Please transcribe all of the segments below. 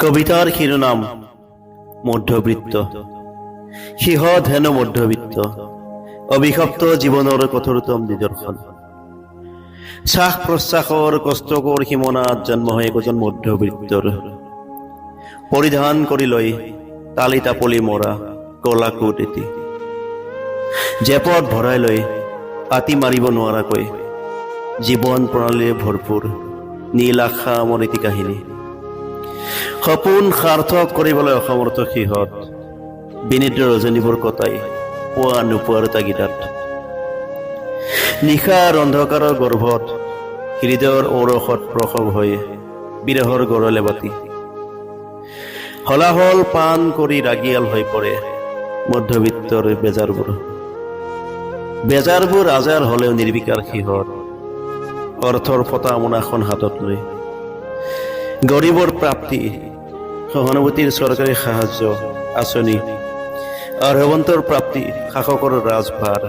কবিতাৰ শিৰোনাম মধ্যবিত্ত। সিহঁত হেনো মধ্যবিত্ত, অভিশপ্ত জীৱনৰ কঠোৰতম নিদৰ্শন। শ্বাস প্ৰশ্বাসৰ কষ্টকৰ সীমনাত জন্ম হয় একোজন মধ্যবিত্তৰ। পৰিধান কৰি লৈ তালি তাপলি মৰা কলা কোট এটি, জেপত ভৰাই লৈ পাতি মাৰিব নোৱাৰাকৈ জীৱন প্ৰণালীৰে ভৰপূৰ নীল আশা মোৰ এটি কাহিনী। সপোন সাৰ্থক কৰিবলৈ অসমৰ্থ সিহঁত বিনিদ্ৰ ৰজনীবোৰ কটাই পোৱা নোপোৱাৰ তাগিদাত। নিশাৰ অন্ধকাৰৰ গৰ্ভত হৃদয়ৰ ঔৰসত প্ৰসৱ হৈ বিৰহৰ গৰলে বাতি হলাহল পান কৰি ৰাগিয়াল হৈ পৰে মধ্যবিত্তৰ বেজাৰবোৰ আজাৰ হলেও নিৰ্বিকাৰ সিহঁত অৰ্থৰ ফটা মোনাখন হাতত লৈ। গৰীবৰ প্ৰাপ্তি, সহানুভূতিৰ চৰকাৰী সাহায্য আঁচনি, আৰৱন্তৰ প্ৰাপ্তি শাসকৰ ৰাজভাৰ,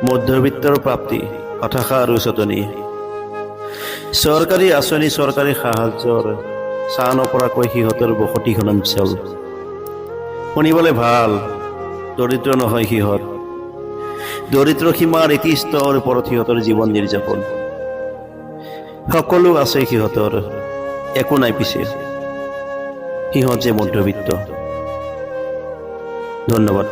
মধ্যবিত্তৰ প্ৰাপ্তি হতাশা আৰু চতনি। চৰকাৰী আঁচনি চৰকাৰী সাহায্যৰ চাহ নপৰাকৈ সিহঁতৰ বসতি ঘনাঞ্চল। শুনিবলৈ ভাল, দৰিদ্ৰ নহয় সিহঁত, দৰিদ্ৰ সীমাৰ এটি স্তৰ ওপৰত সিহঁতৰ জীৱন নিৰ্যাপন। সকলো আছে সিহঁতৰ, একো নাই পিছে সিহঁত যে মধ্যবিত্ত। ধন্যবাদ।